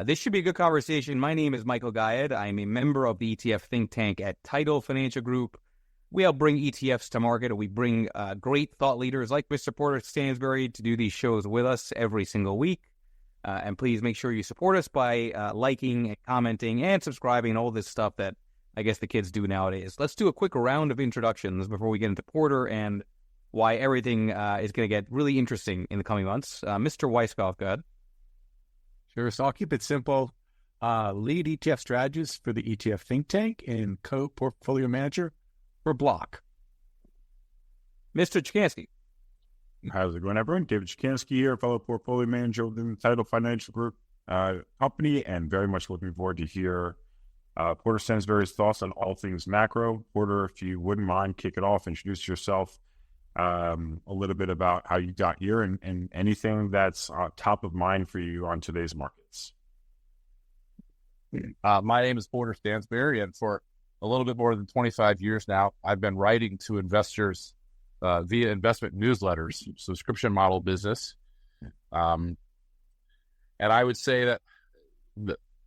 This should be a good conversation. My name is Michael Guyad. I'm a member of the ETF think tank at Title Financial Group. We help bring ETFs to market, and we bring great thought leaders like Mr. Porter Stansberry to do these shows with us every single week. And please make sure you support us by liking and commenting and subscribing and all this stuff that I guess the kids do nowadays. Let's do a quick round of introductions before we get into Porter and why everything is going to get really interesting in the coming months. Mr. Weisskopf, go ahead. Sure. So I'll keep it simple. Lead ETF strategist for the ETF think tank and co-portfolio manager for Block. Mr. Chikansky. How's it going, everyone? David Chikansky here, fellow portfolio manager within the Title Financial Group company, and very much looking forward to hear Porter Stansberry's thoughts on all things macro. Porter, if you wouldn't mind, kick it off, introduce yourself, a little bit about how you got here and anything that's top of mind for you on today's markets. My name is Porter Stansberry, and for a little bit more than 25 years now, I've been writing to investors via investment newsletters, subscription model business. And I would say that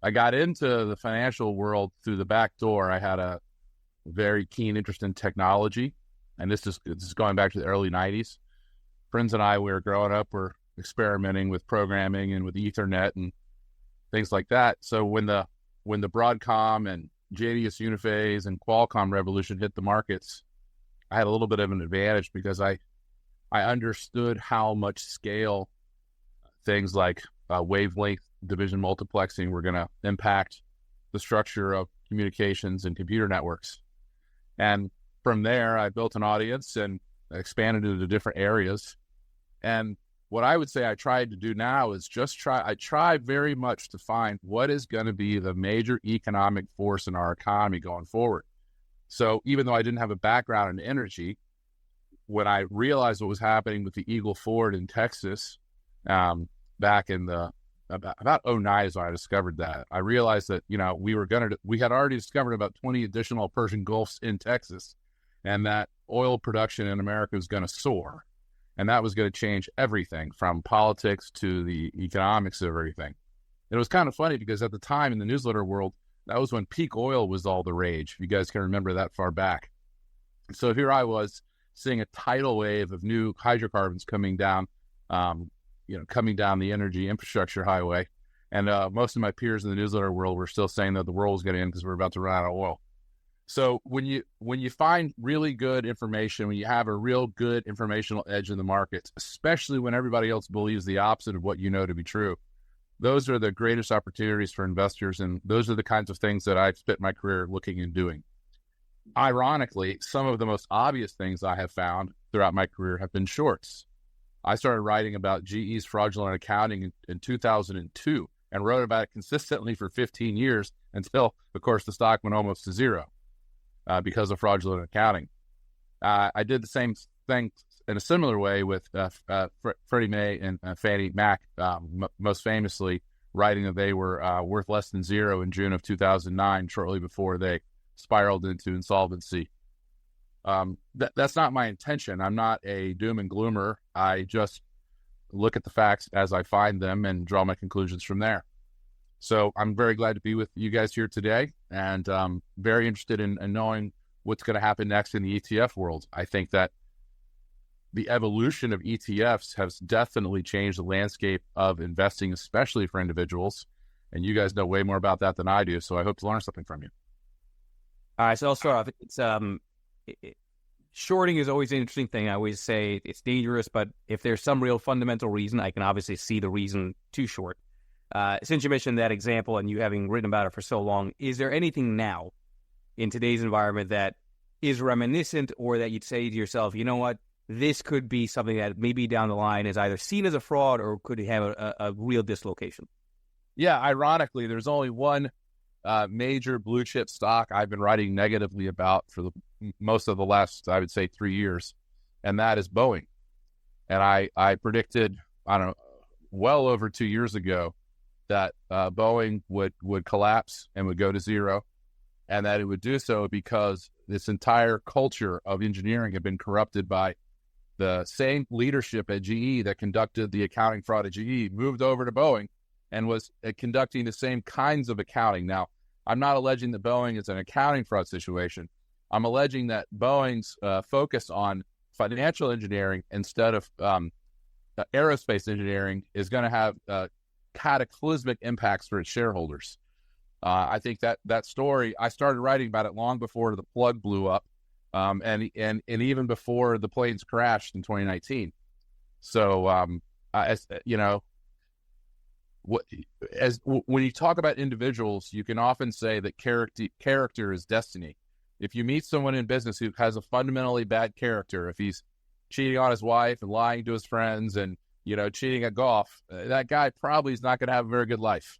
I got into the financial world through the back door. I had a very keen interest in technology, and this is going back to the early 90s. Friends and I, we were growing up, we're experimenting with programming and with Ethernet and things like that. So when the Broadcom and JDS Uniphase and Qualcomm revolution hit the markets, I had a little bit of an advantage because I understood how much scale things like wavelength division multiplexing were going to impact the structure of communications and computer networks. And from there, I built an audience and expanded into different areas. And what I would say I tried to do now is I try very much to find what is going to be the major economic force in our economy going forward. So even though I didn't have a background in energy, when I realized what was happening with the Eagle Ford in Texas, back in about 2009 is when I discovered that. I realized that, we had already discovered about 20 additional Persian Gulfs in Texas, and that oil production in America was going to soar. And that was going to change everything from politics to the economics of everything. And it was kind of funny because at the time in the newsletter world, that was when peak oil was all the rage. If you guys can remember that far back. So here I was seeing a tidal wave of new hydrocarbons coming down, coming down the energy infrastructure highway. And most of my peers in the newsletter world were still saying that the world was going to end because we're about to run out of oil. So when you find really good information, when you have a real good informational edge in the markets, especially when everybody else believes the opposite of what you know to be true, those are the greatest opportunities for investors. And those are the kinds of things that I've spent my career looking and doing. Ironically, some of the most obvious things I have found throughout my career have been shorts. I started writing about GE's fraudulent accounting in 2002 and wrote about it consistently for 15 years until, of course, the stock went almost to zero. Because of fraudulent accounting. I did the same thing in a similar way with Freddie Mae and Fannie Mac, most famously writing that they were worth less than zero in June of 2009, shortly before they spiraled into insolvency. That's not my intention. I'm not a doom and gloomer. I just look at the facts as I find them and draw my conclusions from there. So I'm very glad to be with you guys here today, and very interested in knowing what's going to happen next in the ETF world. I think that the evolution of ETFs has definitely changed the landscape of investing, especially for individuals. And you guys know way more about that than I do, so I hope to learn something from you. All right, so I'll start off. It's shorting is always an interesting thing. I always say it's dangerous, but if there's some real fundamental reason, I can obviously see the reason to short. Since you mentioned that example and you having written about it for so long, is there anything now in today's environment that is reminiscent or that you'd say to yourself, you know what, this could be something that maybe down the line is either seen as a fraud or could have a real dislocation? Yeah, ironically, there's only one major blue chip stock I've been writing negatively about for most of the last, I would say, 3 years, and that is Boeing. And I predicted, well over 2 years ago, that Boeing would collapse and would go to zero, and that it would do so because this entire culture of engineering had been corrupted by the same leadership at GE that conducted the accounting fraud at GE, moved over to Boeing and was conducting the same kinds of accounting. Now, I'm not alleging that Boeing is an accounting fraud situation. I'm alleging that Boeing's focus on financial engineering instead of aerospace engineering is going to have cataclysmic impacts for its shareholders. I think that story, I started writing about it long before the plug blew up, and even before the planes crashed in 2019. So, when you talk about individuals, you can often say that character is destiny. If you meet someone in business who has a fundamentally bad character, if he's cheating on his wife and lying to his friends and cheating at golf, that guy probably is not going to have a very good life.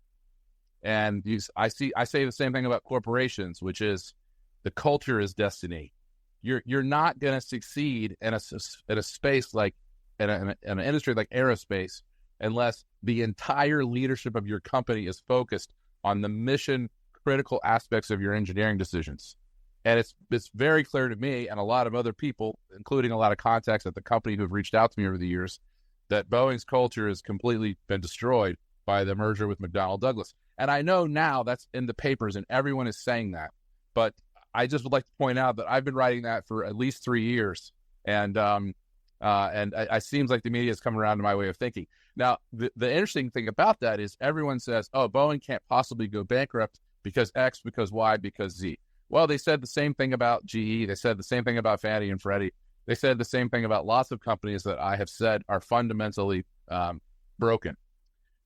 And I say the same thing about corporations, which is the culture is destiny. You're not going to succeed in a space like in an industry like aerospace unless the entire leadership of your company is focused on the mission critical aspects of your engineering decisions. And it's very clear to me and a lot of other people, including a lot of contacts at the company who have reached out to me over the years, that Boeing's culture has completely been destroyed by the merger with McDonnell Douglas. And I know now that's in the papers and everyone is saying that. But I just would like to point out that I've been writing that for at least 3 years. And it seems like the media has come around to my way of thinking. Now, the interesting thing about that is everyone says, oh, Boeing can't possibly go bankrupt because X, because Y, because Z. Well, they said the same thing about GE. They said the same thing about Fannie and Freddie. They said the same thing about lots of companies that I have said are fundamentally broken.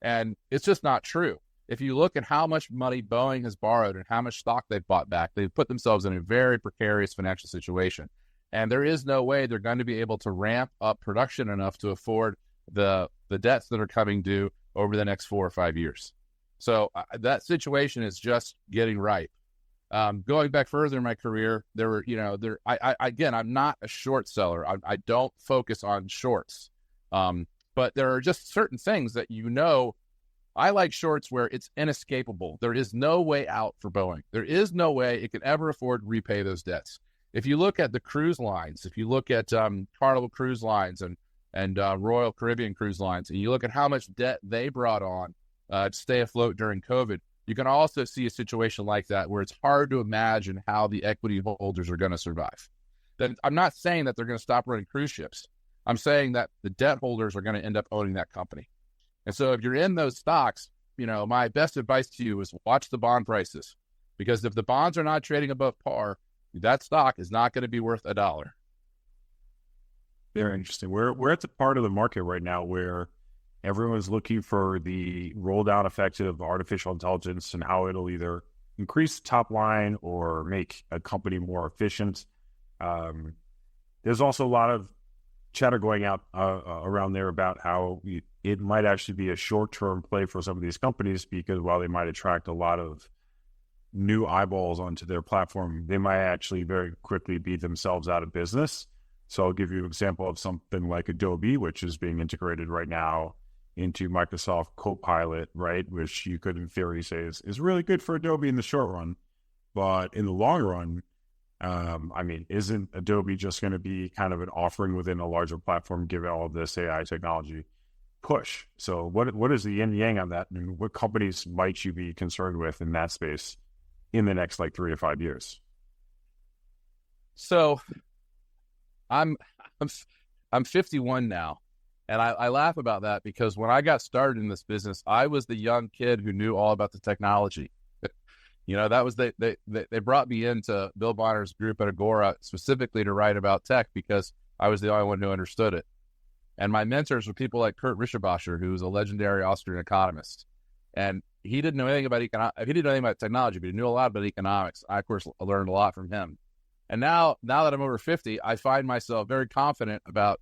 And it's just not true. If you look at how much money Boeing has borrowed and how much stock they've bought back, they've put themselves in a very precarious financial situation. And there is no way they're going to be able to ramp up production enough to afford the debts that are coming due over the next 4 or 5 years. So that situation is just getting ripe. Going back further in my career, there were, I'm not a short seller. I don't focus on shorts. But there are just certain things that, I like shorts where it's inescapable. There is no way out for Boeing. There is no way it can ever afford to repay those debts. If you look at the cruise lines, if you look at Carnival Cruise Lines and Royal Caribbean Cruise Lines, and you look at how much debt they brought on to stay afloat during COVID, you can also see a situation like that where it's hard to imagine how the equity holders are going to survive. Then I'm not saying that they're going to stop running cruise ships. I'm saying that the debt holders are going to end up owning that company. And so if you're in those stocks, my best advice to you is watch the bond prices, because if the bonds are not trading above par, that stock is not going to be worth $1. Very interesting. We're at the part of the market right now where everyone's looking for the roll-down effect of artificial intelligence and how it'll either increase the top line or make a company more efficient. There's also a lot of chatter going out around there about how it might actually be a short-term play for some of these companies, because while they might attract a lot of new eyeballs onto their platform, they might actually very quickly be themselves out of business. So I'll give you an example of something like Adobe, which is being integrated right now into Microsoft Copilot, right? Which you could in theory say is really good for Adobe in the short run. But in the long run, isn't Adobe just going to be kind of an offering within a larger platform given all of this AI technology push? So what is the yin yang on that, and what companies might you be concerned with in that space in the next 3 to 5 years? So I'm 51 now, and I laugh about that because when I got started in this business, I was the young kid who knew all about the technology. That was they brought me into Bill Bonner's group at Agora specifically to write about tech because I was the only one who understood it. And my mentors were people like Kurt Rischenbacher, who was a legendary Austrian economist. And he didn't know anything about he didn't know anything about technology, but he knew a lot about economics. I, of course, learned a lot from him. And now that I'm over 50, I find myself very confident about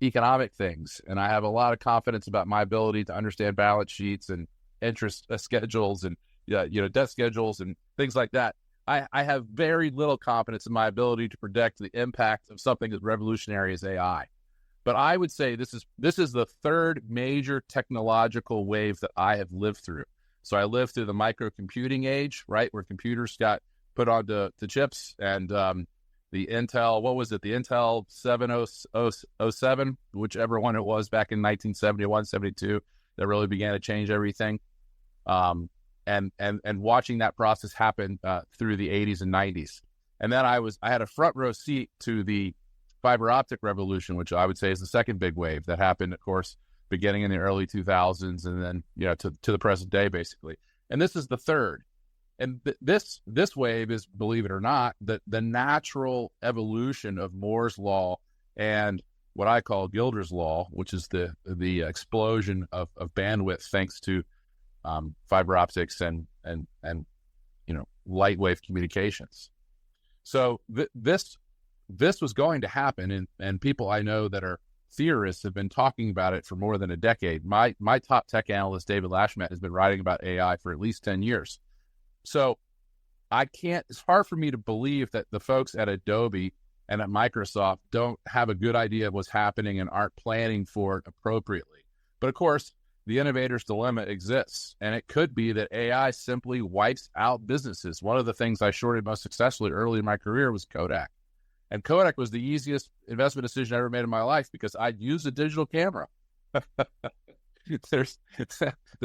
economic things. And I have a lot of confidence about my ability to understand balance sheets and interest schedules and debt schedules and things like that. I have very little confidence in my ability to predict the impact of something as revolutionary as AI. But I would say this is the third major technological wave that I have lived through. So I lived through the microcomputing age, right, where computers got put onto chips, and the Intel, what was it, the Intel 7007, whichever one it was back in 1971, 72, that really began to change everything. and watching that process happen through the 80s and 90s. And then I had a front row seat to the fiber optic revolution, which I would say is the second big wave that happened, of course, beginning in the early 2000s, and then to the present day, basically. And this is the third. And this wave is, believe it or not, the natural evolution of Moore's law and what I call Gilder's law, which is the explosion of bandwidth thanks to fiber optics and light wave communications. So this was going to happen, and people I know that are theorists have been talking about it for more than a decade. My top tech analyst, David Lashmet, has been writing about AI for at least 10 years. So it's hard for me to believe that the folks at Adobe and at Microsoft don't have a good idea of what's happening and aren't planning for it appropriately. But of course, the innovator's dilemma exists, and it could be that AI simply wipes out businesses. One of the things I shorted most successfully early in my career was Kodak. And Kodak was the easiest investment decision I ever made in my life because I'd use a digital camera. There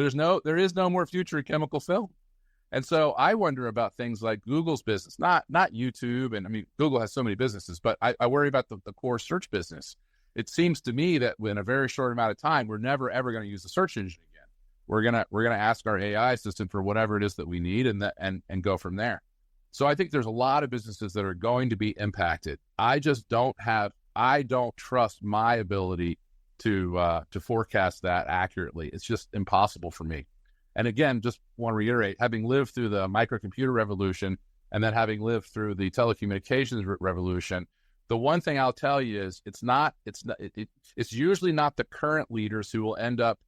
is no more future in chemical film. And so I wonder about things like Google's business, not YouTube. And I mean, Google has so many businesses, but I worry about the core search business. It seems to me that in a very short amount of time, we're never, ever going to use the search engine again. We're going to ask our AI assistant for whatever it is that we need and go from there. So I think there's a lot of businesses that are going to be impacted. I don't trust my ability to forecast that accurately. It's just impossible for me. And again, just want to reiterate, having lived through the microcomputer revolution and then having lived through the telecommunications revolution, the one thing I'll tell you is it's usually not the current leaders who will end up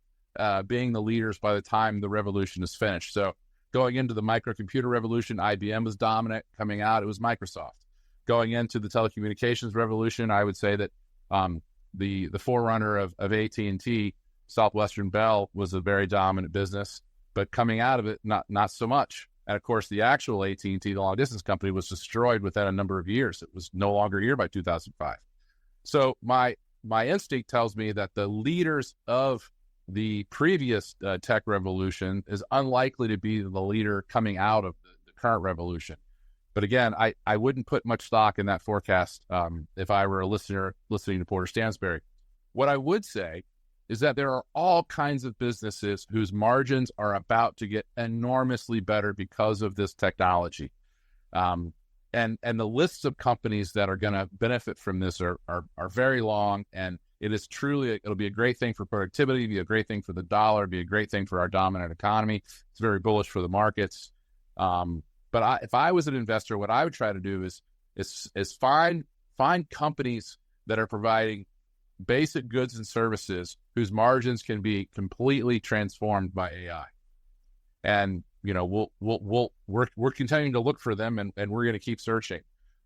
being the leaders by the time the revolution is finished. So going into the microcomputer revolution, IBM was dominant. Coming out, it was Microsoft. Going into the telecommunications revolution, I would say that the forerunner of AT&T, Southwestern Bell, was a very dominant business. But coming out of it, not so much. And of course, the actual AT&T, the long distance company, was destroyed within a number of years. It was no longer here by 2005. So my instinct tells me that the leaders of the previous tech revolution is unlikely to be the leader coming out of the current revolution. But again, I wouldn't put much stock in that forecast if I were a listener listening to Porter Stansberry. What I would say is that there are all kinds of businesses whose margins are about to get enormously better because of this technology. And the lists of companies that are going to benefit from this are very long, and it is truly, it'll be a great thing for productivity, be a great thing for the dollar, be a great thing for our dominant economy. It's very bullish for the markets. But if I was an investor, what I would try to do is find companies that are providing basic goods and services whose margins can be completely transformed by AI. And we're continuing to look for them, and we're going to keep searching.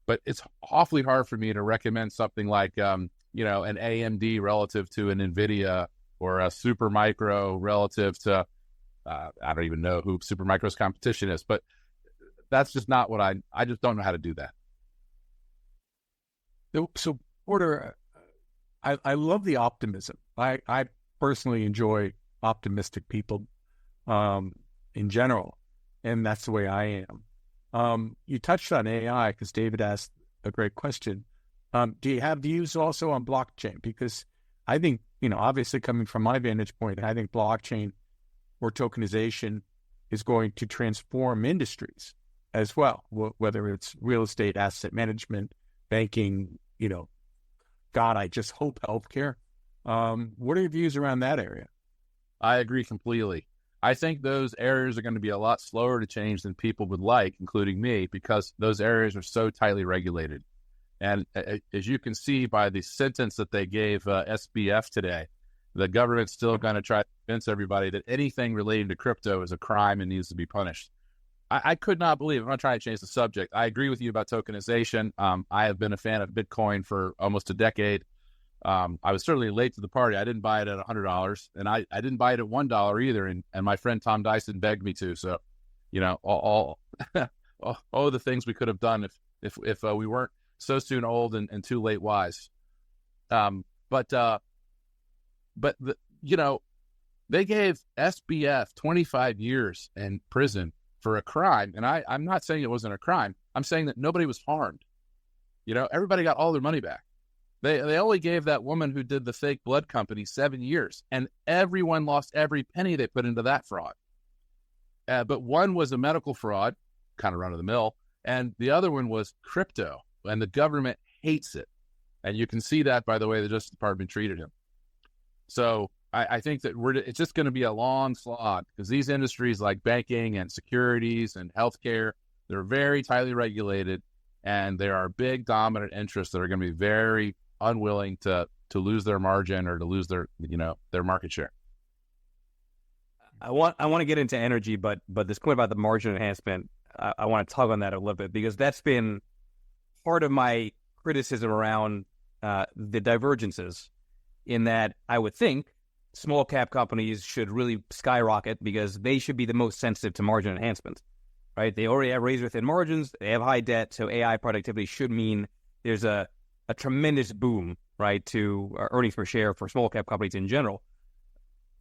But it's awfully hard for me to recommend something like an AMD relative to an NVIDIA, or a Supermicro relative to I don't even know who Supermicro's competition is. But that's just not what I just don't know how to do that. So Porter, I love the optimism. I personally enjoy optimistic people in general, and that's the way I am. You touched on AI because David asked a great question. Do you have views also on blockchain? Because I think, obviously coming from my vantage point, I think blockchain or tokenization is going to transform industries as well, whether it's real estate, asset management, banking, God, I just hope healthcare. What are your views around that area? I agree completely. I think those areas are going to be a lot slower to change than people would like, including me, because those areas are so tightly regulated. And as you can see by the sentence that they gave SBF today, the government's still going to try to convince everybody that anything relating to crypto is a crime and needs to be punished. I could not believe, I'm not trying to change the subject. I agree with you about tokenization. I have been a fan of Bitcoin for almost a decade. I was certainly late to the party. I didn't buy it at $100, and I didn't buy it at $1 either. And my friend Tom Dyson begged me to. So, all the things we could have done if we weren't so soon old and too late wise. But the They gave SBF 25 years in prison for a crime. And I'm not saying it wasn't a crime. I'm saying that nobody was harmed. Everybody got all their money back. They only gave that woman who did the fake blood company 7 years, and everyone lost every penny they put into that fraud. But one was a medical fraud, kind of run of the mill, and the other one was crypto, and the government hates it. And you can see that by the way the Justice Department treated him. So I think that it's just going to be a long slog, because these industries like banking and securities and healthcare, they're very tightly regulated, and there are big dominant interests that are going to be very unwilling to lose their margin or to lose their market share. I want to get into energy, but this point about the margin enhancement, I want to tug on that a little bit, because that's been part of my criticism around the divergences, in that I would think small cap companies should really skyrocket because they should be the most sensitive to margin enhancement, right? They already have razor thin margins, they have high debt, so AI productivity should mean there's a tremendous boom, right, to earnings per share for small cap companies in general.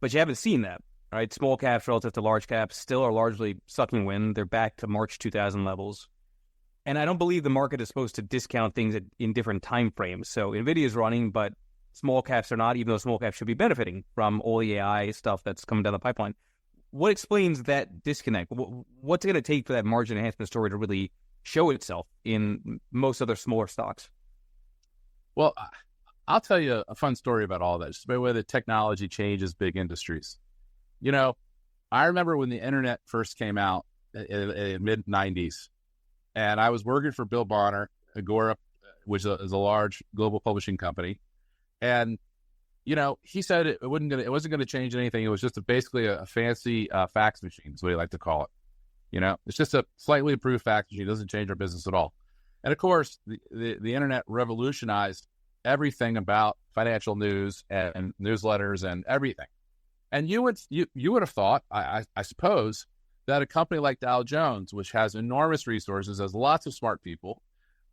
But you haven't seen that, right? Small caps relative to large caps still are largely sucking wind. They're back to March 2000 levels. And I don't believe the market is supposed to discount things in different time frames. So NVIDIA is running, but small caps are not, even though small caps should be benefiting from all the AI stuff that's coming down the pipeline. What explains that disconnect? What's it going to take for that margin enhancement story to really show itself in most other smaller stocks? Well, I'll tell you a fun story about all that, just by the way the technology changes big industries. I remember when the internet first came out in mid-90s, and I was working for Bill Bonner, Agora, which is a large global publishing company. And, he said it wasn't going to change anything. It was just basically a fancy fax machine, is what he liked to call it. It's just a slightly improved fax machine. It doesn't change our business at all. And of course, the internet revolutionized everything about financial news and newsletters and everything. And you would have thought, I suppose, that a company like Dow Jones, which has enormous resources, has lots of smart people,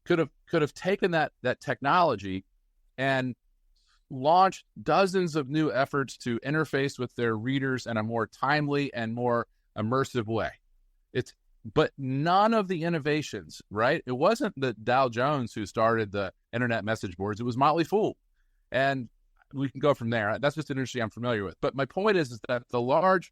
could have taken that technology and launched dozens of new efforts to interface with their readers in a more timely and more immersive way. But none of the innovations, right? It wasn't the Dow Jones who started the internet message boards. It was Motley Fool. And we can go from there. That's just an industry I'm familiar with. But my point is that the large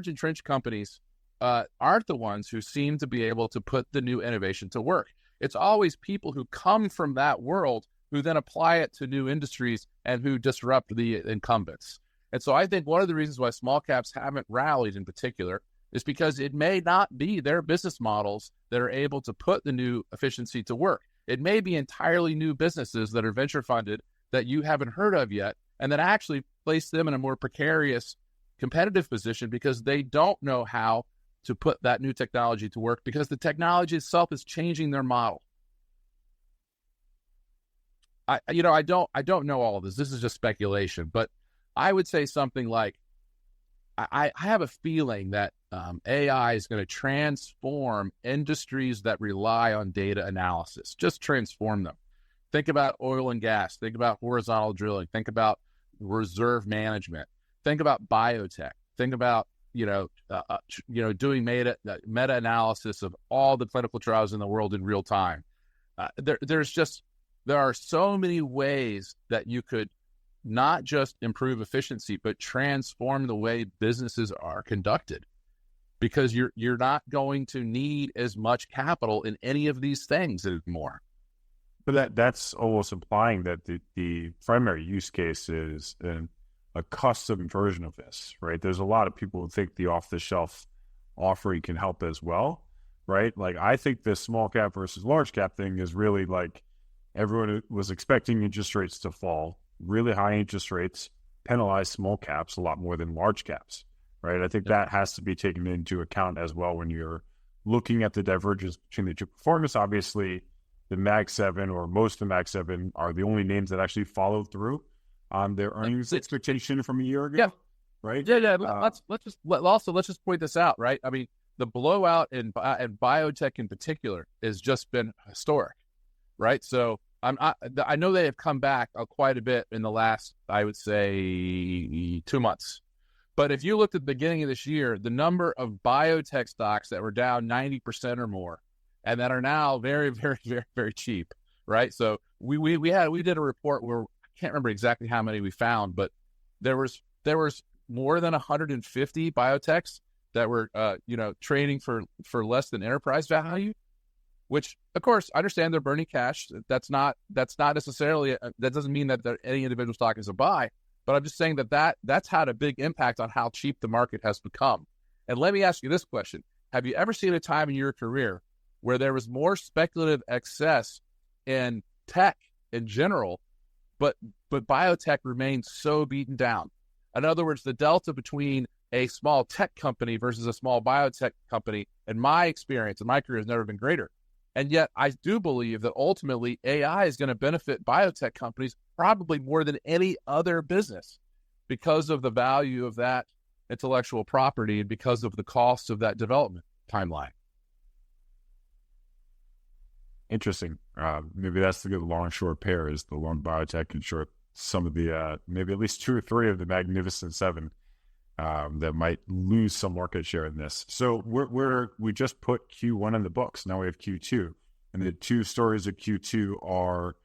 entrenched companies aren't the ones who seem to be able to put the new innovation to work. It's always people who come from that world who then apply it to new industries and who disrupt the incumbents. And so I think one of the reasons why small caps haven't rallied in particular is because it may not be their business models that are able to put the new efficiency to work. It may be entirely new businesses that are venture funded that you haven't heard of yet, and that actually place them in a more precarious competitive position because they don't know how to put that new technology to work, because the technology itself is changing their model. I don't know all of this. This is just speculation, but I would say something like, I have a feeling that AI is going to transform industries that rely on data analysis, just transform them. Think about oil and gas. Think about horizontal drilling. Think about reserve management. Think about biotech. Think about doing meta-analysis of all the clinical trials in the world in real time. There are so many ways that you could not just improve efficiency, but transform the way businesses are conducted, because you're not going to need as much capital in any of these things anymore. But that's almost implying that the primary use case is a custom version of this, right? There's a lot of people who think the off-the-shelf offering can help as well, right? Like, I think the small cap versus large cap thing is really like, everyone was expecting interest rates to fall. Really high interest rates penalize small caps a lot more than large caps, right? I think that has to be taken into account as well when you're looking at the divergence between the two performance. Obviously, the Mag 7 or most of the Mag 7 are the only names that actually followed through on their earnings expectation from a year ago. Yeah. Right. Yeah. Let's just point this out, right? I mean, the blowout in biotech in particular has just been historic, right? So I know they have come back quite a bit in the last, I would say, 2 months, But if you looked at the beginning of this year, the number of biotech stocks that were down 90% or more, and that are now very, very, very, very cheap, right? So we did a report where I can't remember exactly how many we found, but there was more than 150 biotechs that were trading for less than enterprise value, which of course I understand they're burning cash. That's not necessarily that doesn't mean that any individual stock is a buy. But I'm just saying that's had a big impact on how cheap the market has become. And let me ask you this question. Have you ever seen a time in your career where there was more speculative excess in tech in general, but biotech remained so beaten down? In other words, the delta between a small tech company versus a small biotech company, in my experience, in my career, has never been greater. And yet I do believe that ultimately AI is going to benefit biotech companies probably more than any other business because of the value of that intellectual property and because of the cost of that development timeline. Interesting. Maybe that's the good long-short pair, is the long biotech and short some of the, maybe at least 2 or 3 of the Magnificent Seven that might lose some market share in this. So we just put Q1 in the books. Now we have Q2. And the 2 stories of Q2 are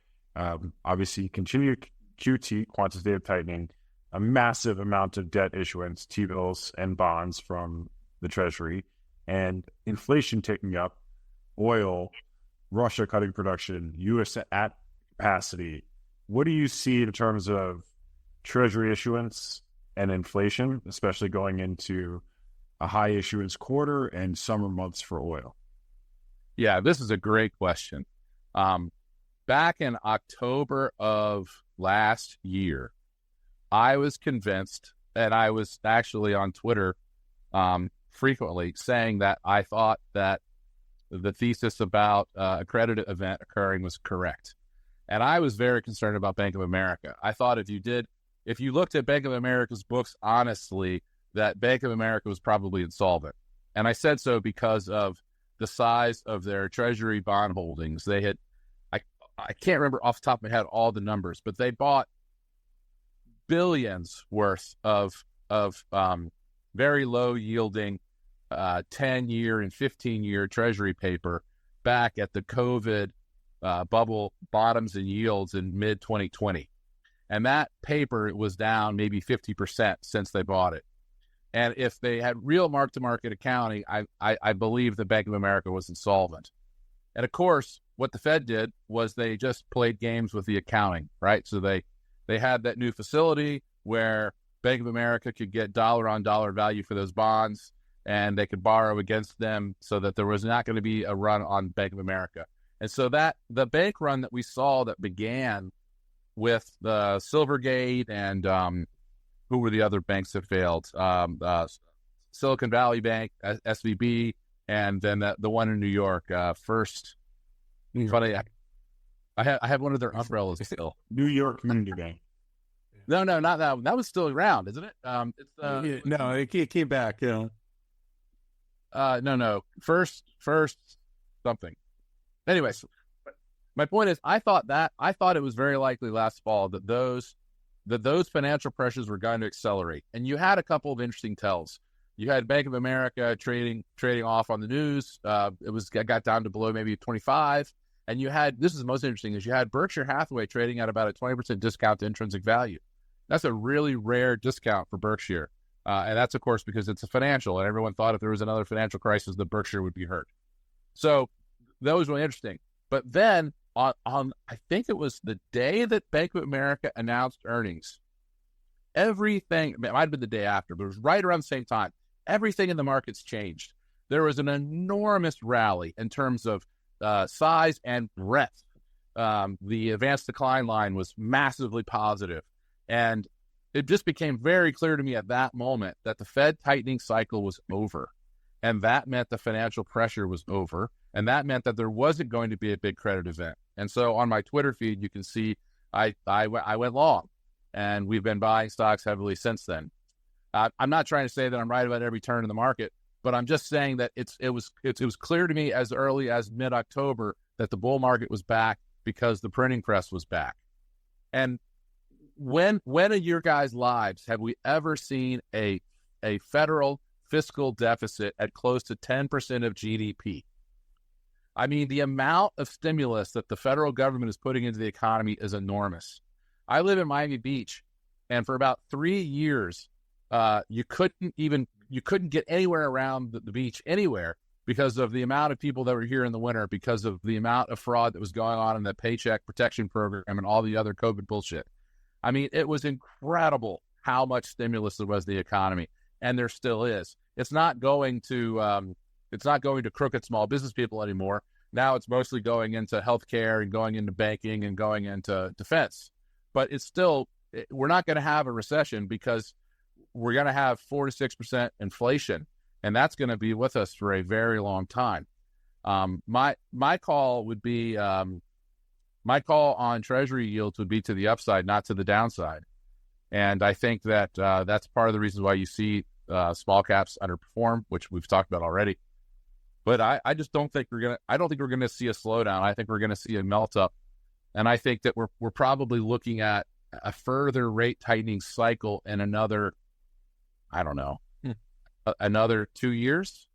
obviously continued QT, quantitative tightening, a massive amount of debt issuance, T-bills and bonds from the Treasury, and inflation ticking up, oil, Russia cutting production, U.S. at capacity. What do you see in terms of Treasury issuance and inflation, especially going into a high issuance quarter and summer months for oil? Yeah, this is a great question. Back in October of last year, I was convinced, and I was actually on Twitter frequently saying that I thought that the thesis about a credit event occurring was correct. And I was very concerned about Bank of America. I thought if you looked at Bank of America's books honestly, that Bank of America was probably insolvent. And I said so because of the size of their Treasury bond holdings. They had, I can't remember off the top of my head all the numbers, but they bought billions worth of very low yielding 10-year and 15-year Treasury paper back at the COVID bubble bottoms and yields in mid-2020. And that paper was down maybe 50% since they bought it. And if they had real mark-to-market accounting, I believe the Bank of America was insolvent. And of course, what the Fed did was they just played games with the accounting, right? So they had that new facility where Bank of America could get dollar-on-dollar value for those bonds, and they could borrow against them so that there was not going to be a run on Bank of America. And so that the bank run that we saw that began with the Silvergate and who were the other banks that failed? Silicon Valley Bank, SVB, and then the one in New York, First. Funny, I have one of their umbrellas still. New York Community Bank. No, not that one. That was still around, isn't it? No, it came back. Yeah. No. First something. Anyways, my point is, I thought it was very likely last fall that those financial pressures were going to accelerate. And you had a couple of interesting tells. You had Bank of America trading off on the news. It got down to below maybe 25. And you had, this is the most interesting, is you had Berkshire Hathaway trading at about a 20% discount to intrinsic value. That's a really rare discount for Berkshire. And that's, of course, because it's a financial, and everyone thought if there was another financial crisis, that Berkshire would be hurt. So that was really interesting. But then on I think it was the day that Bank of America announced earnings, everything, it might have been the day after, but it was right around the same time, everything in the markets changed. There was an enormous rally in terms of size and breadth. The advanced decline line was massively positive. And it just became very clear to me at that moment that the Fed tightening cycle was over. And that meant the financial pressure was over. And that meant that there wasn't going to be a big credit event. And so on my Twitter feed, you can see I went long. And we've been buying stocks heavily since then. I'm not trying to say that I'm right about every turn in the market, but I'm just saying that it was clear to me as early as mid-October that the bull market was back because the printing press was back. And when in your guys' lives have we ever seen a a federal fiscal deficit at close to 10% of GDP. I mean, the amount of stimulus that the federal government is putting into the economy is enormous. I live in Miami Beach, and for about 3 years, you couldn't get anywhere around the beach anywhere because of the amount of people that were here in the winter, because of the amount of fraud that was going on in the Paycheck Protection Program and all the other COVID bullshit. I mean, it was incredible how much stimulus there was in the economy, and there still is. It's not going to crooked small business people anymore. Now it's mostly going into healthcare and going into banking and going into defense. But it's still, we're not going to have a recession because we're going to have 4 to 6% inflation, and that's going to be with us for a very long time. My call would be, my call on Treasury yields would be to the upside, not to the downside. And I think that that's part of the reasons why you see small caps underperform, which we've talked about already. But I just don't think we're gonna see a slowdown. I think we're gonna see a melt up, and I think that we're probably looking at a further rate tightening cycle in another, I don't know, another 2 years.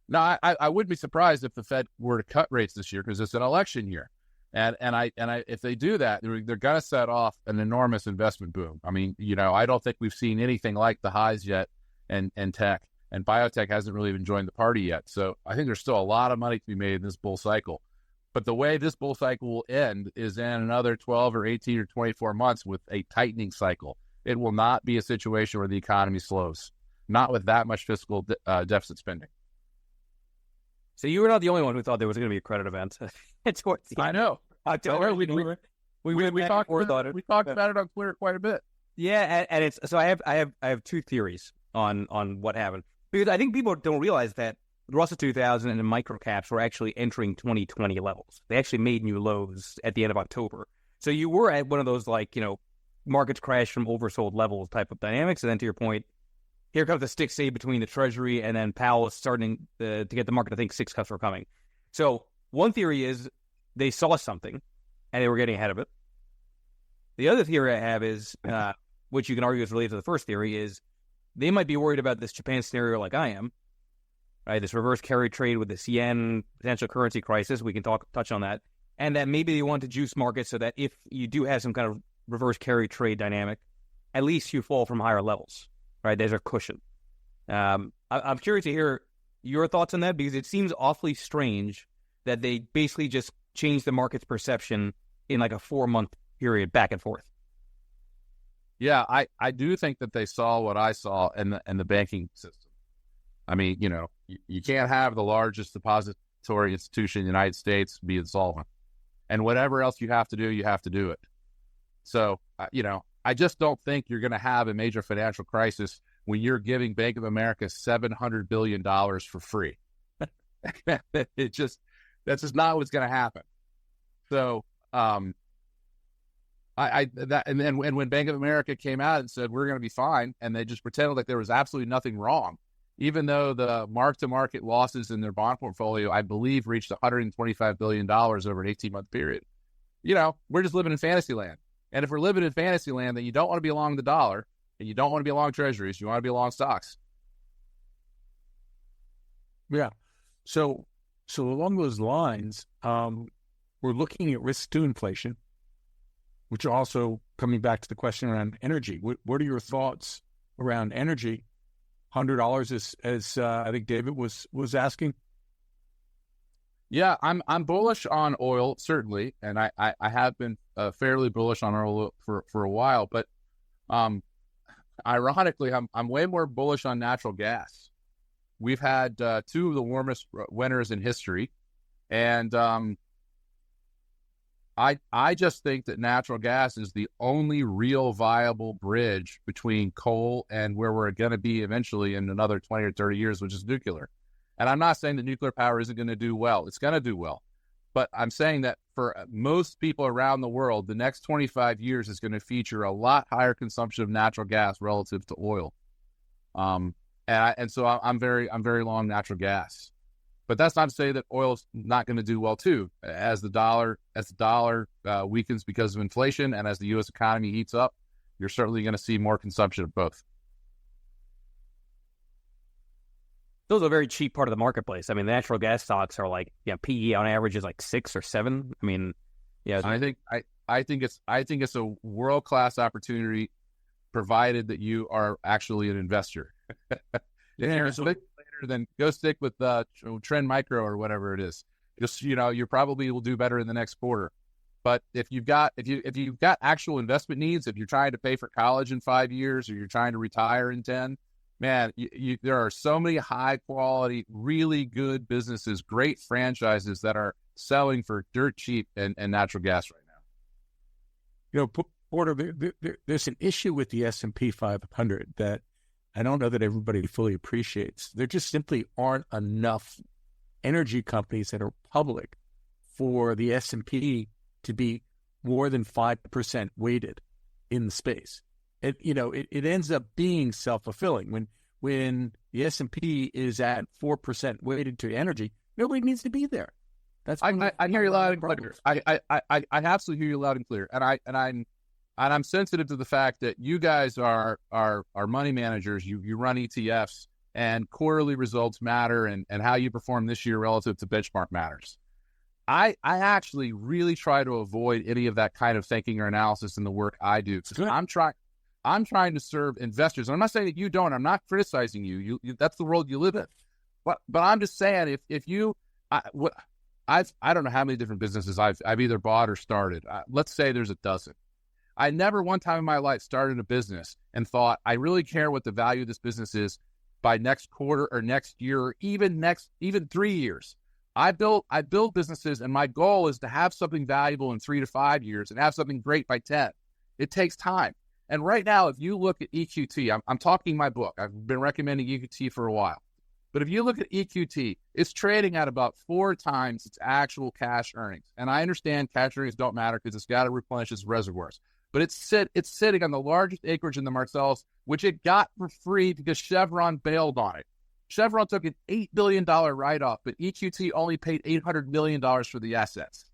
Now, I wouldn't be surprised if the Fed were to cut rates this year because it's an election year. And if they do that, they're going to set off an enormous investment boom. I mean, I don't think we've seen anything like the highs yet in tech, and biotech hasn't really even joined the party yet. So I think there's still a lot of money to be made in this bull cycle. But the way this bull cycle will end is in another 12 or 18 or 24 months with a tightening cycle. It will not be a situation where the economy slows, not with that much fiscal deficit spending. So you were not the only one who thought there was going to be a credit event. I know. We talked about it on Twitter quite a bit. Yeah, and it's so I have two theories on what happened, because I think people don't realize that the Russell 2000 and the micro caps were actually entering 2020 levels. They actually made new lows at the end of October. So you were at one of those markets crash from oversold levels type of dynamics. And then to your point, here comes the stick save between the Treasury, and then Powell is starting to get the market to think 6 cuts were coming. So one theory is they saw something and they were getting ahead of it. The other theory I have is, which you can argue is related to the first theory, is they might be worried about this Japan scenario like I am, right? This reverse carry trade with this yen potential currency crisis. We can touch on that. And that maybe they want to juice markets so that if you do have some kind of reverse carry trade dynamic, at least you fall from higher levels, right? There's a cushion. I'm curious to hear your thoughts on that, because it seems awfully strange that they basically just changed the market's perception in like a 4-month period back and forth. Yeah, I do think that they saw what I saw in the banking system. I mean, you can't have the largest depository institution in the United States be insolvent. And whatever else you have to do it. So, I just don't think you're going to have a major financial crisis when you're giving Bank of America $700 billion for free. That's just not what's going to happen. So, and when Bank of America came out and said, we're going to be fine, and they just pretended like there was absolutely nothing wrong, even though the mark-to-market losses in their bond portfolio, I believe, reached $125 billion over an 18-month period. We're just living in fantasy land. And if we're living in fantasy land, then you don't want to be along the dollar, and you don't want to be along treasuries. You want to be along stocks. Yeah. So along those lines, we're looking at risks to inflation, which are also coming back to the question around energy. What are your thoughts around energy? $100 as I think David was asking. Yeah, I'm bullish on oil, certainly, and I have been fairly bullish on oil for a while. But ironically, I'm way more bullish on natural gas. We've had 2 of the warmest winters in history, and I just think that natural gas is the only real viable bridge between coal and where we're going to be eventually in another 20 or 30 years, which is nuclear. And I'm not saying that nuclear power isn't going to do well. It's going to do well. But I'm saying that for most people around the world, the next 25 years is going to feature a lot higher consumption of natural gas relative to oil. And so I'm very long natural gas. But that's not to say that oil's not going to do well too. As the dollar weakens because of inflation, and as the U.S. economy heats up, you're certainly going to see more consumption of both. those are a very cheap part of the marketplace. I mean, the natural gas stocks are like, PE on average is like 6 or 7. I mean, yeah. I think it's a world-class opportunity, provided that you are actually an investor. Later, then go stick with Trend Micro or whatever it is. Just, you probably will do better in the next quarter. But if you've got actual investment needs, if you're trying to pay for college in 5 years, or you're trying to retire in 10, man, there are so many high quality, really good businesses, great franchises that are selling for dirt cheap and natural gas right now. Porter, there's an issue with the S&P 500 that I don't know that everybody fully appreciates. There just simply aren't enough energy companies that are public for the S&P to be more than 5% weighted in the space. It ends up being self-fulfilling. When the S&P is at 4% weighted to energy, nobody needs to be there. That's I hear you loud and clear. I absolutely hear you loud and clear. And I'm sensitive to the fact that you guys are money managers. You run ETFs, and quarterly results matter, and how you perform this year relative to benchmark matters. I actually really try to avoid any of that kind of thinking or analysis in the work I do. I'm trying to serve investors. And I'm not saying that you don't. I'm not criticizing you. You that's the world you live in. But I'm just saying, if you, I don't know how many different businesses I've either bought or started. Let's say there's a dozen. I never one time in my life started a business and thought, I really care what the value of this business is by next quarter or next year or even 3 years. I build businesses, and my goal is to have something valuable in 3 to 5 years and have something great by 10. It takes time. And right now, if you look at EQT, I'm talking my book. I've been recommending EQT for a while. But if you look at EQT, it's trading at about 4 times its actual cash earnings. And I understand cash earnings don't matter because it's got to replenish its reservoirs. But it's sitting on the largest acreage in the Marcellus, which it got for free because Chevron bailed on it. Chevron took an $8 billion write-off, but EQT only paid $800 million for the assets.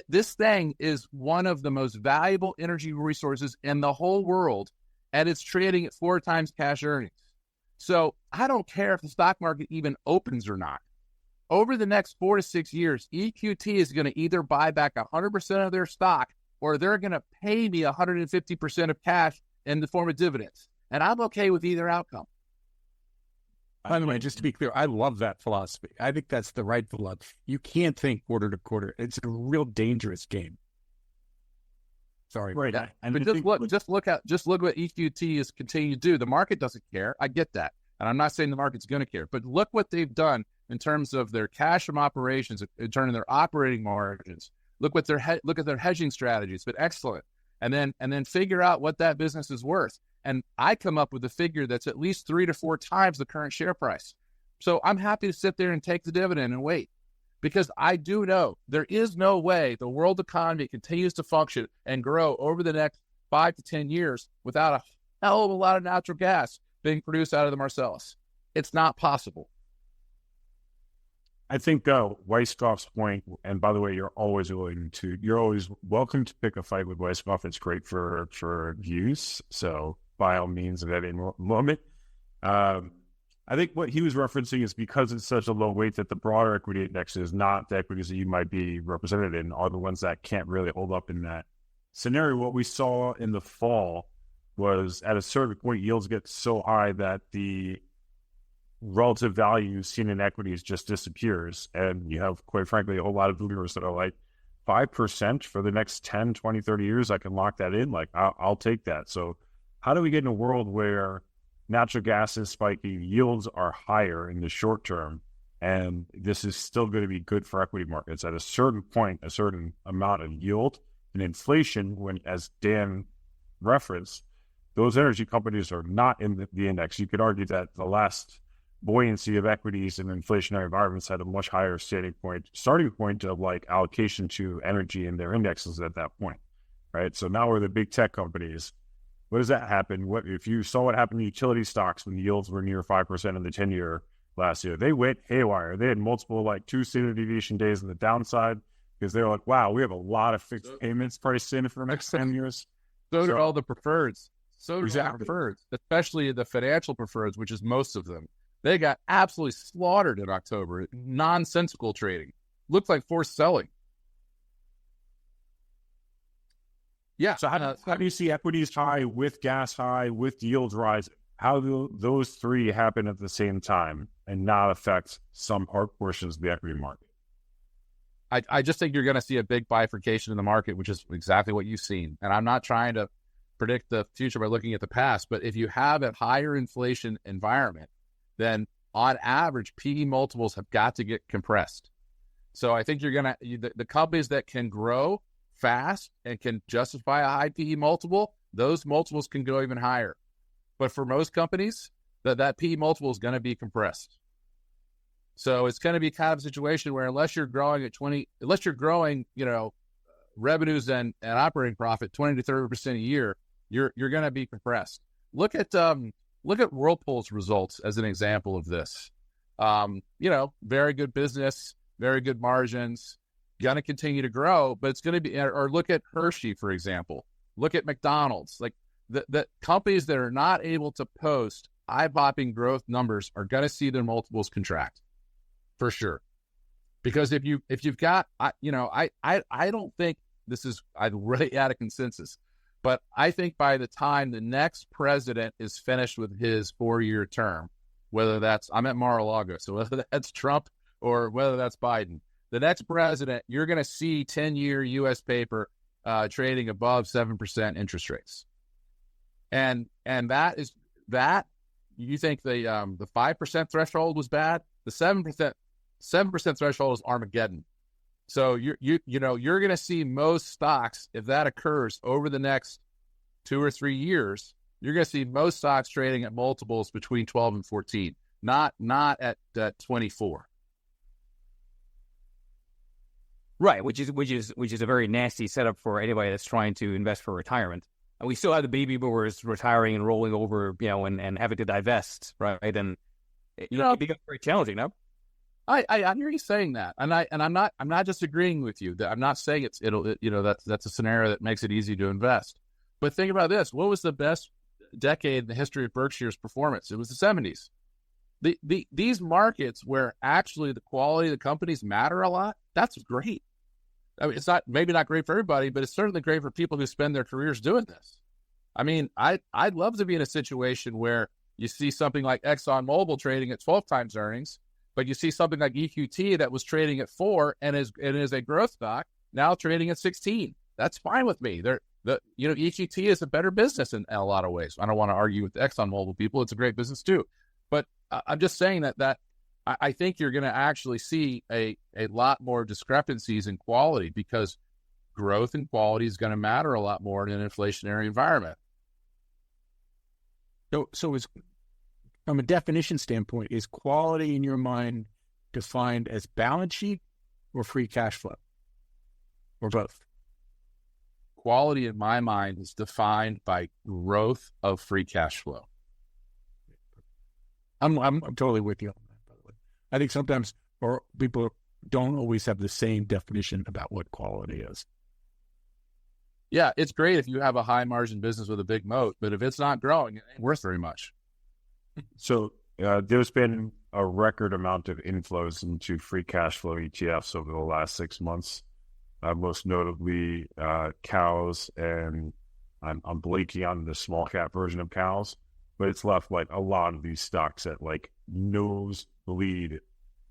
This thing is one of the most valuable energy resources in the whole world, and it's trading at 4 times cash earnings. So I don't care if the stock market even opens or not. Over the next 4 to 6 years, EQT is going to either buy back 100% of their stock, or they're going to pay me 150% of cash in the form of dividends. And I'm okay with either outcome. By the way, just to be clear, I love that philosophy. I think that's the right philosophy. You can't think quarter to quarter. It's a real dangerous game. Sorry. Right. But just look what EQT is continuing to do. The market doesn't care. I get that. And I'm not saying the market's going to care. But look what they've done in terms of their cash from operations, in terms of their operating margins. Look at their hedging strategy. It's been excellent. And then figure out what that business is worth. And I come up with a figure that's at least 3 to 4 times the current share price. So I'm happy to sit there and take the dividend and wait, because I do know there is no way the world economy continues to function and grow over the next 5 to 10 years without a hell of a lot of natural gas being produced out of the Marcellus. It's not possible. I think Weisskopf's point, and by the way, you're always welcome to pick a fight with Weisskopf. It's great for views. So by all means, at any moment. I think what he was referencing is because it's such a low weight that the broader equity index is not the equities that you might be represented in are the ones that can't really hold up in that scenario. What we saw in the fall was at a certain point, yields get so high that the relative value seen in equities just disappears. And you have, quite frankly, a whole lot of boomers that are like 5% for the next 10, 20, 30 years. I can lock that in. Like, I'll take that. So how do we get in a world where natural gas is spiking, yields are higher in the short term, and this is still going to be good for equity markets? At a certain point, a certain amount of yield and inflation, when, as Dan referenced, those energy companies are not in the index. You could argue that the last buoyancy of equities in inflationary environments had a much higher starting point of like allocation to energy in their indexes at that point, right? So now we're the big tech companies. What does that happen? What if you saw what happened to utility stocks when yields were near 5% in the 10-year last year? They went haywire. They had multiple like 2 standard deviation days on the downside because they were like, wow, we have a lot of fixed payments priced in for the next 10 years. So did all the preferreds. Exactly. Preferreds, especially the financial preferreds, which is most of them. They got absolutely slaughtered in October. Nonsensical trading. Looked like forced selling. Yeah. So how do you see equities high with gas high with yields rising? How do those three happen at the same time and not affect some portions of the equity market? I just think you're going to see a big bifurcation in the market, which is exactly what you've seen. And I'm not trying to predict the future by looking at the past, but if you have a higher inflation environment, then on average, PE multiples have got to get compressed. So I think you're going to, the companies that can grow fast and can justify a high PE multiple, those multiples can go even higher. But for most companies, that PE multiple is going to be compressed. So it's going to be kind of a situation where unless you're growing revenues and operating profit 20 to 30% a year, you're going to be compressed. Look at Whirlpool's results as an example of this. Very good business, very good margins, going to continue to grow, but it's going to be. Or look at Hershey, for example. Look at McDonald's. Like the companies that are not able to post eye-popping growth numbers are going to see their multiples contract. For sure, because if you've got, I don't think I'm really out of consensus, but I think by the time the next president is finished with his 4-year term, whether that's, I'm at Mar-a-Lago, so whether that's Trump or whether that's Biden, the next president, you're going to see 10-year U.S. paper trading above 7% interest rates, and that you think the 5% threshold was bad, the 7% threshold is Armageddon. So you're going to see most stocks, if that occurs over the next 2 or 3 years, you're going to see most stocks trading at multiples between 12 and 14, not at 24. Right, which is a very nasty setup for anybody that's trying to invest for retirement. And we still have the baby boomers retiring and rolling over, and having to divest, right? And it becomes very challenging now. I hear you saying that, and I'm not disagreeing with you. I'm not saying that's a scenario that makes it easy to invest. But think about this: what was the best decade in the history of Berkshire's performance? It was the 70s. These markets where actually the quality of the companies matter a lot. That's great. I mean, it's maybe not great for everybody, but it's certainly great for people who spend their careers doing this. I mean, I'd love to be in a situation where you see something like ExxonMobil trading at 12 times earnings. But you see something like EQT that was trading at 4 and is a growth stock now trading at 16. That's fine with me. EQT is a better business in a lot of ways. I don't want to argue with the ExxonMobil people. It's a great business too. But I'm just saying that I think you're going to actually see a lot more discrepancies in quality because growth and quality is going to matter a lot more in an inflationary environment. So from a definition standpoint, is quality in your mind defined as balance sheet or free cash flow, or both? Quality in my mind is defined by growth of free cash flow. I'm totally with you on that, by the way. I think sometimes people don't always have the same definition about what quality is. Yeah, it's great if you have a high margin business with a big moat, but if it's not growing, it ain't worth very much. So there's been a record amount of inflows into free cash flow ETFs over the last 6 months, most notably cows, and I'm blanking on the small cap version of cows, but it's left like a lot of these stocks at like nosebleed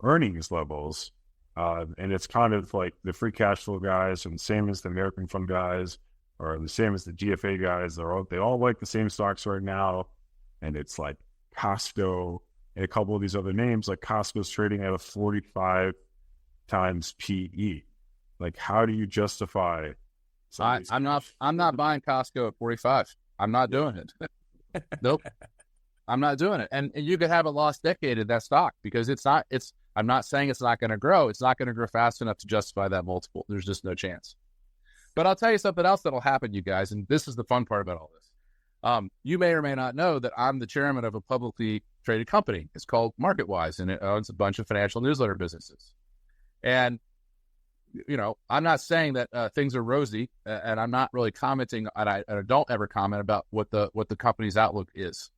earnings levels, and it's kind of like the free cash flow guys and the same as the American fund guys or the same as the GFA guys. They all like the same stocks right now, and it's like Costco and a couple of these other names, like Costco's trading at a 45 times PE. Like, how do you justify? I'm not buying Costco at 45. I'm not doing it. Nope. I'm not doing it. And you could have a lost decade in that stock because I'm not saying it's not going to grow. It's not going to grow fast enough to justify that multiple. There's just no chance. But I'll tell you something else that'll happen, you guys. And this is the fun part about all this. You may or may not know that I'm the chairman of a publicly traded company. It's called MarketWise, and it owns a bunch of financial newsletter businesses. And, I'm not saying that things are rosy, and I'm not really commenting, and I don't ever comment about what the company's outlook is.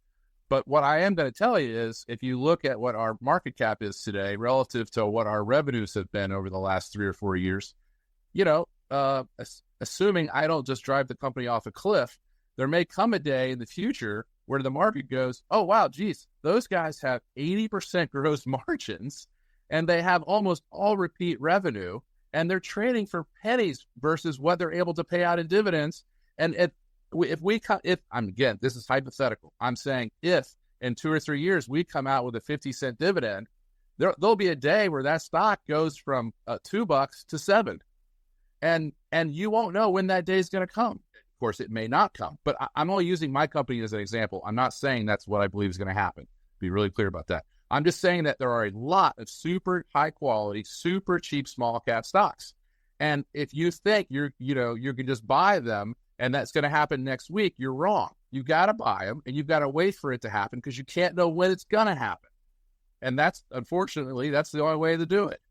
But what I am going to tell you is, if you look at what our market cap is today relative to what our revenues have been over the last 3 or 4 years, assuming I don't just drive the company off a cliff, there may come a day in the future where the market goes, oh, wow, geez, those guys have 80% gross margins and they have almost all repeat revenue and they're trading for pennies versus what they're able to pay out in dividends. And again, this is hypothetical. I'm saying if in 2 or 3 years we come out with a 50-cent dividend, there'll be a day where that stock goes from $2 to $7, and you won't know when that day is going to come. Of course, it may not come, but I'm only using my company as an example. I'm not saying that's what I believe is going to happen. Be really clear about that. I'm just saying that there are a lot of super high quality, super cheap small cap stocks, and if you think you can just buy them and that's going to happen next week, you're wrong. You got to buy them and you've got to wait for it to happen because you can't know when it's going to happen. And unfortunately, that's the only way to do it.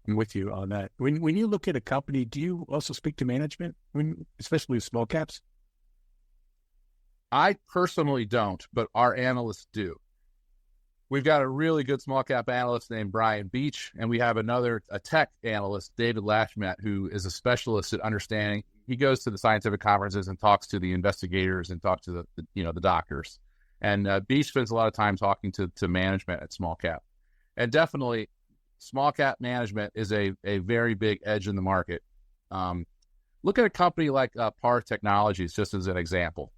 I'm with you on that. When you look at a company, do you also speak to management, especially small caps? I personally don't, but our analysts do. We've got a really good small cap analyst named Brian Beach, and we have a tech analyst, David Lashmet, who is a specialist at understanding. He goes to the scientific conferences and talks to the investigators and talks to the doctors. And Beach spends a lot of time talking to management at small cap. And definitely, small cap management is a very big edge in the market. Look at a company like PAR Technologies, just as an example.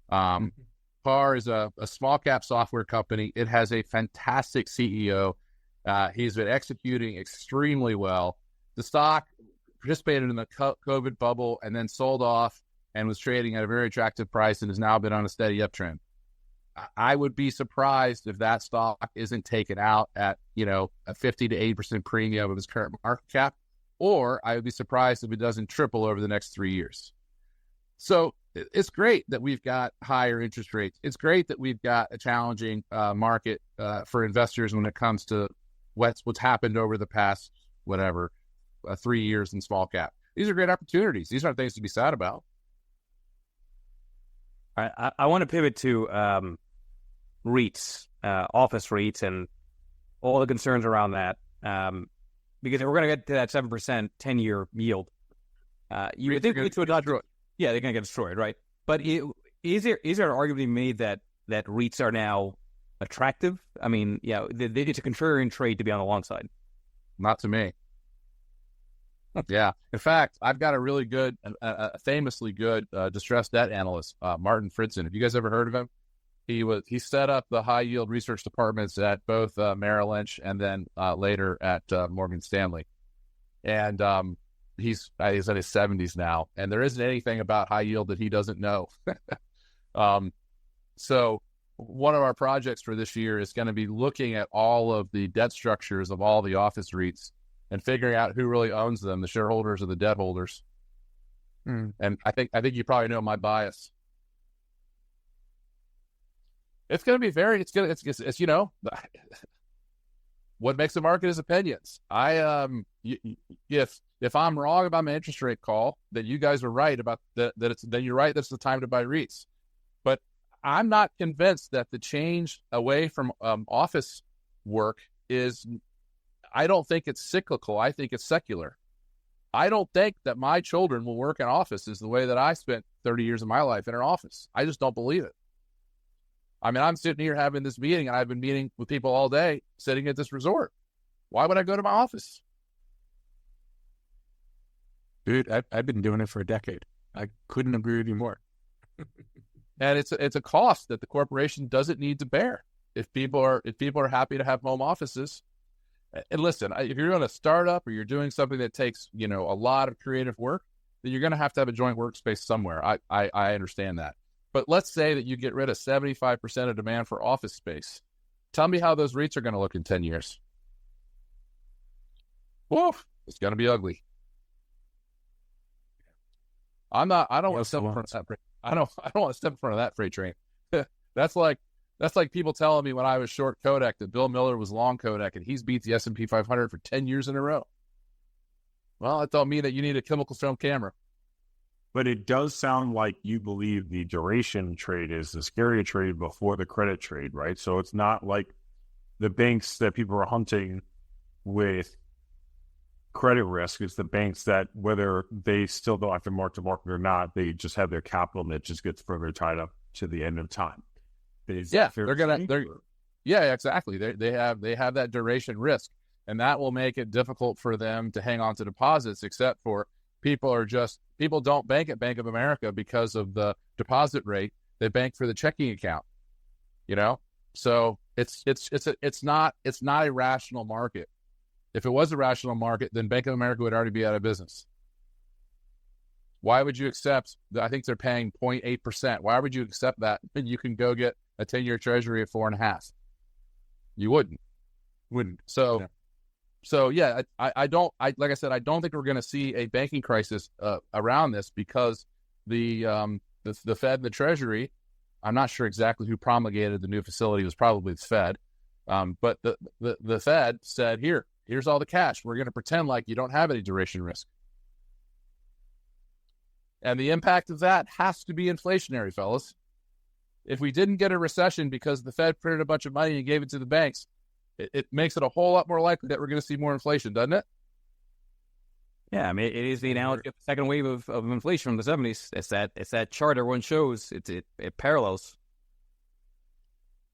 PAR is a small cap software company. It has a fantastic CEO. He's been executing extremely well. The stock participated in the COVID bubble and then sold off and was trading at a very attractive price and has now been on a steady uptrend. I would be surprised if that stock isn't taken out at, a 50 to 80% premium of its current market cap, or I would be surprised if it doesn't triple over the next 3 years. So it's great that we've got higher interest rates. It's great that we've got a challenging market for investors when it comes to what's happened over the past, 3 years in small cap. These are great opportunities. These aren't things to be sad about. I want to pivot to REITs, office REITs, and all the concerns around that. Because if we're going to get to that 7% 10-year yield, you would think REITs would not do it. Yeah, they're going to get destroyed, right? But is there an argument to be made that REITs are now attractive? I mean, it's a contrarian trade to be on the long side. Not to me. Yeah. In fact, I've got a really good, famously good distressed debt analyst, Martin Fridson. Have you guys ever heard of him? He set up the high yield research departments at both Merrill Lynch and then later at Morgan Stanley. And he's in his 70s now, and there isn't anything about high yield that he doesn't know. So one of our projects for this year is going to be looking at all of the debt structures of all the office REITs and figuring out who really owns them, the shareholders or the debt holders. And I think you probably know my bias. It's going to be it's what makes the market is opinions. If I'm wrong about my interest rate call, then you guys are right about that you're right, that's the time to buy REITs. But I'm not convinced that the change away from office work I don't think it's cyclical. I think it's secular. I don't think that my children will work in offices the way that I spent 30 years of my life in an office. I just don't believe it. I mean, I'm sitting here having this meeting, and I've been meeting with people all day sitting at this resort. Why would I go to my office? Dude, I've been doing it for a decade. I couldn't agree with you more. And it's a cost that the corporation doesn't need to bear. If people are happy to have home offices. And listen, if you're doing a startup or you're doing something that takes, a lot of creative work, then you're going to have a joint workspace somewhere. I understand that. But let's say that you get rid of 75% of demand for office space. Tell me how those REITs are going to look in 10 years. Woof, it's going to be ugly. I don't want to step in front of that. I don't want to step in front of that freight train. That's like people telling me when I was short Kodak that Bill Miller was long Kodak and he's beat the S&P 500 for 10 years in a row. Well, that don't mean that you need a chemical film camera. But it does sound like you believe the duration trade is the scarier trade before the credit trade, right? So it's not like the banks that people are hunting with credit risk. It's the banks that, whether they still don't have to mark to market or not, they just have their capital and it just gets further tied up to the end of time. Yeah, yeah, exactly. They have that duration risk, and that will make it difficult for them to hang on to deposits, except for people don't bank at Bank of America because of the deposit rate. They bank for the checking account, so it's not a rational market. If it was a rational market, then Bank of America would already be out of business. Why would you accept, I think they're paying 0.8%. Why would you accept that? You can go get a 10-year treasury at 4.5%. You wouldn't. So yeah, I don't think we're going to see a banking crisis around this, because the Fed and the Treasury, I'm not sure exactly who promulgated the new facility. It was probably the Fed. But the Fed said, here's all the cash. We're going to pretend like you don't have any duration risk. And the impact of that has to be inflationary, fellas. If we didn't get a recession because the Fed printed a bunch of money and gave it to the banks, it makes it a whole lot more likely that we're going to see more inflation, doesn't it? Yeah, I mean, it is the analogy of the second wave of inflation from the 70s. It's that chart everyone shows. It parallels.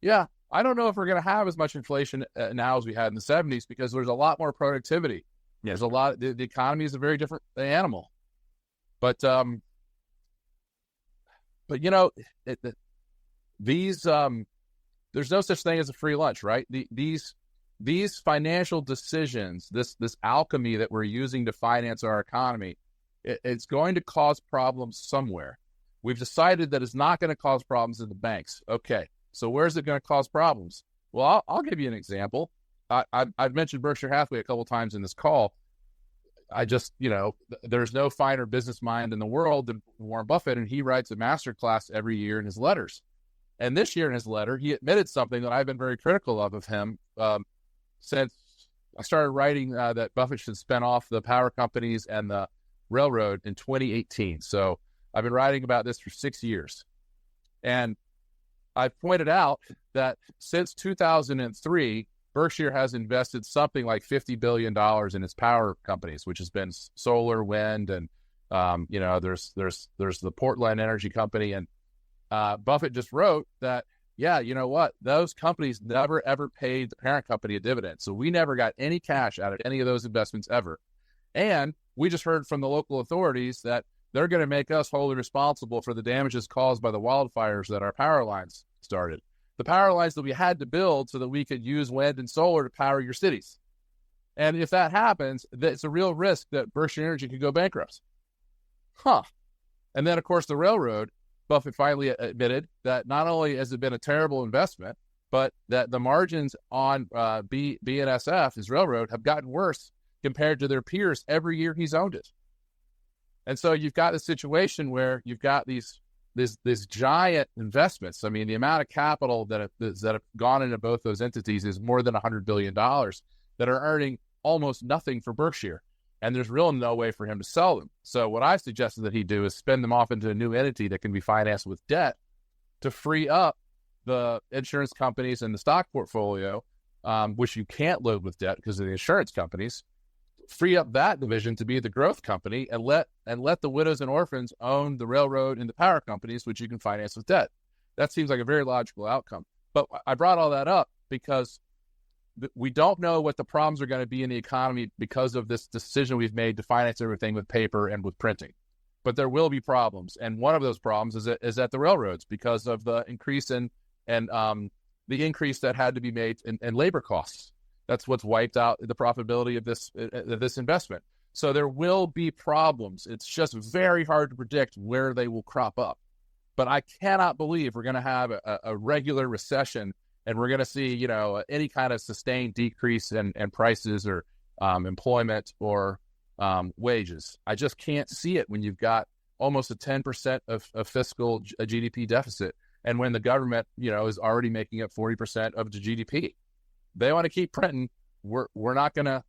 Yeah, I don't know if we're going to have as much inflation now as we had in the 70s, because there's a lot more productivity. Yeah. There's a lot. The economy is a very different animal. But there's no such thing as a free lunch, right? These financial decisions, this alchemy that we're using to finance our economy, it's going to cause problems somewhere. We've decided that it's not going to cause problems in the banks. Okay, so where's it going to cause problems? Well, I'll give you an example. I've mentioned Berkshire Hathaway a couple of times in this call. There's no finer business mind in the world than Warren Buffett, and he writes a masterclass every year in his letters. And this year in his letter, he admitted something that I've been very critical of him since I started writing that Buffett should spin off the power companies and the railroad in 2018. So I've been writing about this for 6 years. And I've pointed out that since 2003, Berkshire has invested something like $50 billion in its power companies, which has been solar, wind, and there's the Portland Energy Company. And Buffett just wrote that, yeah, you know what? Those companies never, ever paid the parent company a dividend. So we never got any cash out of any of those investments ever. And we just heard from the local authorities that they're going to make us wholly responsible for the damages caused by the wildfires that our power lines started. The power lines that we had to build so that we could use wind and solar to power your cities. And if that happens, it's a real risk that Berkshire Energy could go bankrupt. And then, of course, the railroad, Buffett finally admitted that not only has it been a terrible investment, but that the margins on BNSF, his railroad, have gotten worse compared to their peers every year he's owned it. And so you've got this situation where you've got these giant investments. I mean, the amount of capital that have gone into both those entities is more than $100 billion that are earning almost nothing for Berkshire. And there's really no way for him to sell them. So what I suggested that he do is spin them off into a new entity that can be financed with debt to free up the insurance companies and the stock portfolio, which you can't load with debt because of the insurance companies. Free up that division to be the growth company and let the widows and orphans own the railroad and the power companies, which you can finance with debt. That seems like a very logical outcome. But I brought all that up because we don't know what the problems are going to be in the economy because of this decision we've made to finance everything with paper and with printing. But there will be problems, and one of those problems is at the railroads because of the increase in the increase that had to be made in labor costs. That's what's wiped out the profitability of this investment. So there will be problems. It's just very hard to predict where they will crop up. But I cannot believe we're going to have a regular recession and we're going to see, any kind of sustained decrease in prices or employment or wages. I just can't see it when you've got almost a 10% of fiscal GDP deficit, and when the government, is already making up 40% of the GDP. They want to keep printing. We're not gonna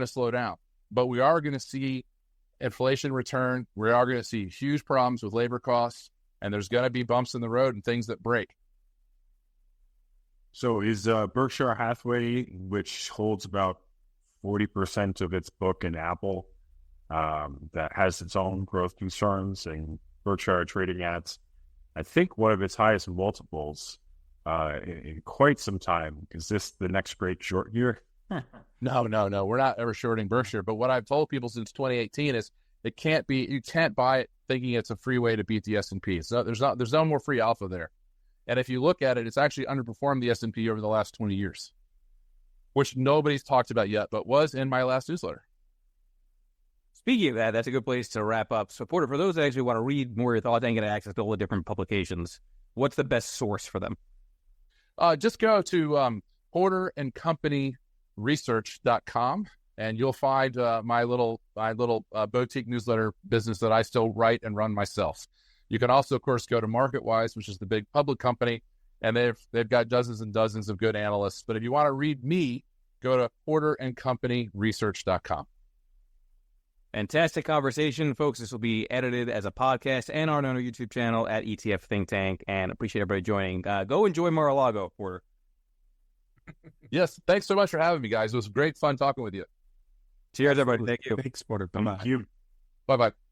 slow down, but we are going to see inflation return. We are going to see huge problems with labor costs, and there's going to be bumps in the road and things that break. So is Berkshire Hathaway, which holds about 40% of its book in Apple, that has its own growth concerns, and Berkshire trading at, I think, one of its highest multiples in quite some time. Is this the next great short year? No. We're not ever shorting Berkshire. But what I've told people since 2018 is you can't buy it thinking it's a free way to beat the S&P. So there's no more free alpha there. And if you look at it, it's actually underperformed the S&P over the last 20 years, which nobody's talked about yet, but was in my last newsletter. Speaking of that, that's a good place to wrap up. So, Porter, for those that actually want to read more of your thoughts and get access to all the different publications, what's the best source for them? Just go to Porter and Company research.com, and you'll find my little boutique newsletter business that I still write and run myself. You can also, of course, go to MarketWise, which is the big public company, and they've got dozens and dozens of good analysts. But if you want to read me, go to porterandcompanyresearch.com. Fantastic conversation, folks. This will be edited as a podcast and on our YouTube channel at ETF Think Tank, and appreciate everybody joining. Go enjoy Mar-a-Lago, Porter. Yes, thanks so much for having me, guys. It was great fun talking with you. Cheers, everybody. Thank you. Thanks, Porter. Bye-bye. Thank you. Bye-bye.